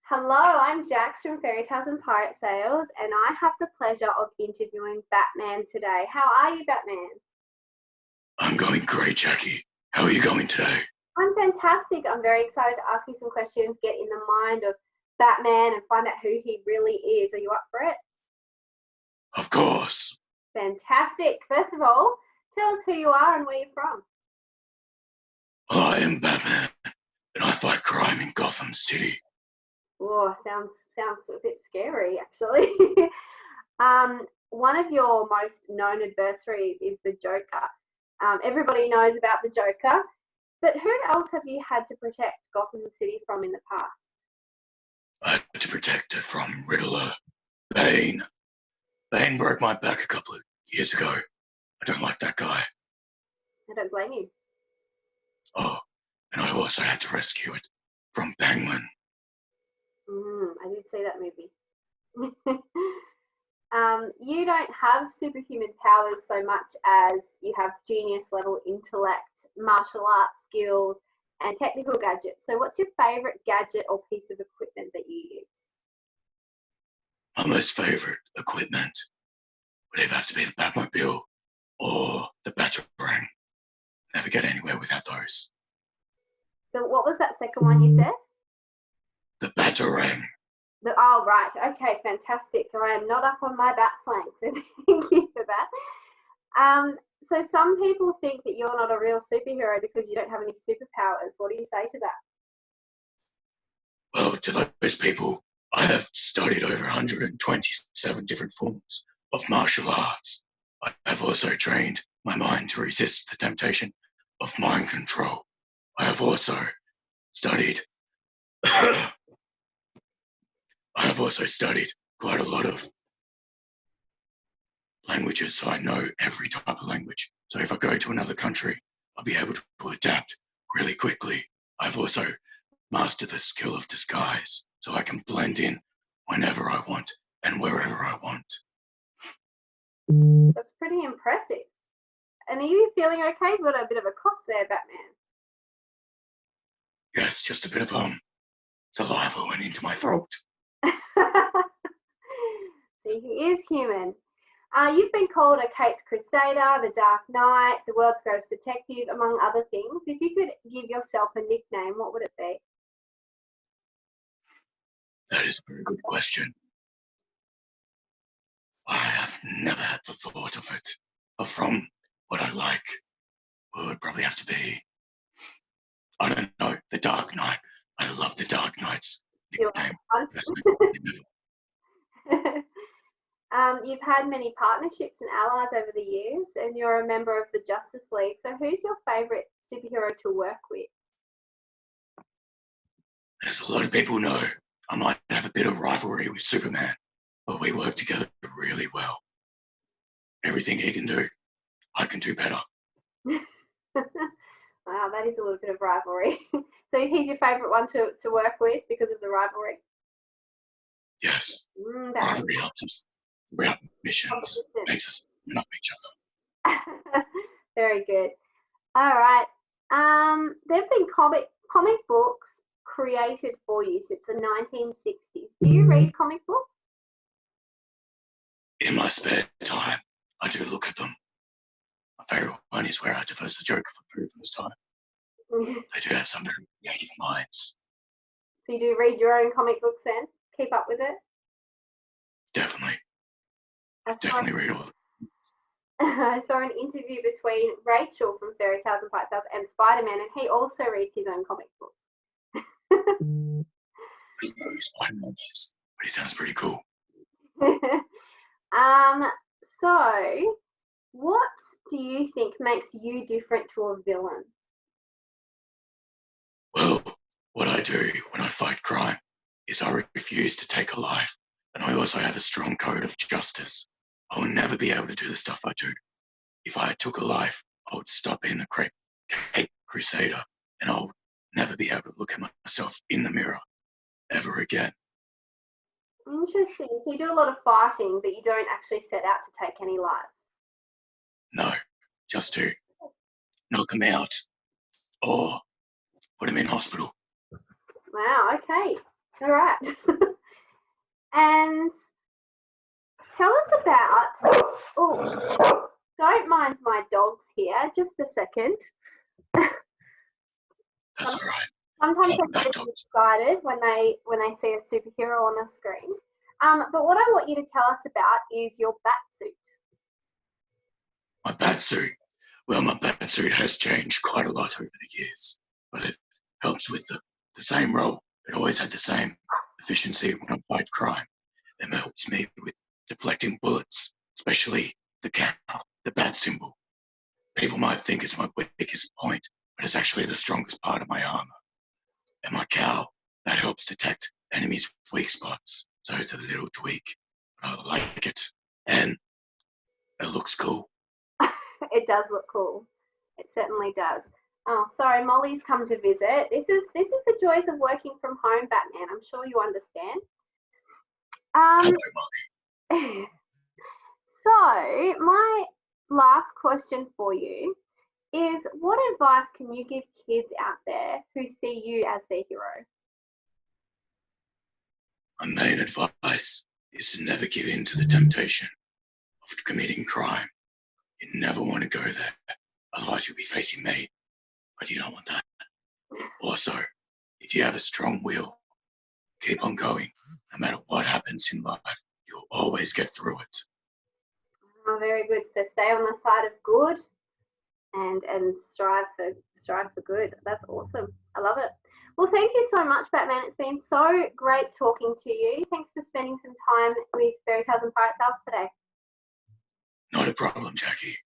Hello, I'm Jax from Fairy Tales and Pirate Sales, and I have the pleasure of interviewing Batman today. How are you, Batman? I'm going great, Jackie. How are you going today? I'm fantastic. I'm very excited to ask you some questions, get in the mind of Batman, and find out who he really is. Are you up for it? Of course. Fantastic. First of all, tell us who you are and where you're from. I am Batman, and I fight crime in Gotham City. Oh, sounds a bit scary, actually. One of your most known adversaries is the Joker. Everybody knows about the Joker, but who else have you had to protect Gotham City from in the past? I had to protect it from Riddler, Bane. Bane broke my back a couple of years ago. I don't like that guy. I don't blame you. Oh, and I also had to rescue it from Penguin. I did see that movie. You don't have superhuman powers so much as you have genius level intellect, martial arts skills, and technical gadgets. So, what's your favorite gadget or piece of equipment that you use? My most favorite equipment would either have to be the Batmobile or the Batarang. Never get anywhere without those. So, what was that second one you said? The Batarang. Oh, right. Okay, fantastic. I am not up on my bat slang, so thank you for that. So some people think that you're not a real superhero because you don't have any superpowers. What do you say to that? Well, to those people, I have studied over 127 different forms of martial arts. I have also trained my mind to resist the temptation of mind control. I have also studied I have also studied quite a lot of languages, so I know every type of language. So if I go to another country, I'll be able to adapt really quickly. I've also mastered the skill of disguise, so I can blend in whenever I want and wherever I want. That's pretty impressive. And are you feeling okay? You've got a bit of a cough there, Batman. Yes, just a bit of saliva went into my throat. See, he is human. You've been called a Caped Crusader, the Dark Knight, the world's greatest detective, among other things. If you could give yourself a nickname, what would it be? That is a very good question. I have never had the thought of it. But from what I like, it would probably have to be, I don't know, the Dark Knight. I love the Dark Knight's nickname. You've had many partnerships and allies over the years, and you're a member of the Justice League. So, who's your favourite superhero to work with? As a lot of people know, I might have a bit of rivalry with Superman, but we work together really well. Everything he can do, I can do better. Wow, that is a little bit of rivalry. So he's your favourite one to work with because of the rivalry? Yes, rivalry helps us throughout missions, makes us up each other. Very good. All right. There've been comic books created for you since the 1960s. Do you read comic books? In my spare time, I do look at them. My favourite one is Where I Diverse the Joker for the first time. They do have some very creative minds. So you do read your own comic books then? Keep up with it? Definitely. Definitely read all of them. I saw an interview between Rachel from Fairy Tales and Pirate Tales and Spider-Man, and he also reads his own comic books. I don't know who Spider-Man is, but he sounds pretty cool. So, what do you think makes you different to a villain? Well, what I do when I fight crime is I refuse to take a life, and I also have a strong code of justice. I will never be able to do the stuff I do. If I took a life, I would stop being the Caped Crusader, and I'll never be able to look at myself in the mirror ever again. Interesting. So you do a lot of fighting, but you don't actually set out to take any lives. No, just to knock them out or put them in hospital. Wow, okay. All right. And tell us about, oh, don't mind my dogs here, just a second. That's all right. Sometimes Welcome they back, get dogs. excited when they see a superhero on a screen. But what I want you to tell us about is your bat suit. My bat suit. Well, my bat suit has changed quite a lot over the years, but it helps with the same role. It always had the same efficiency when I fight crime. It helps me with deflecting bullets, especially the cow, the bat symbol. People might think it's my weakest point, but it's actually the strongest part of my armor. And my cow, that helps detect enemies' weak spots. So it's a little tweak, but I like it. And it looks cool. It does look cool. It certainly does. Oh, sorry, Molly's come to visit. This is the joys of working from home, Batman. I'm sure you understand. Hello, Molly. So my last question for you is, what advice can you give kids out there who see you as their hero? My main advice is to never give in to the temptation of committing crime. You never want to go there, otherwise you'll be facing me, but you don't want that. Also, if you have a strong will, keep on going. No matter what happens in life, you'll always get through it. Oh, very good. So stay on the side of good and strive for good. That's awesome. I love it. Well, thank you so much, Batman. It's been so great talking to you. Thanks for spending some time with Fairy Tales and Pirate Tales today. Not a problem, Jackie.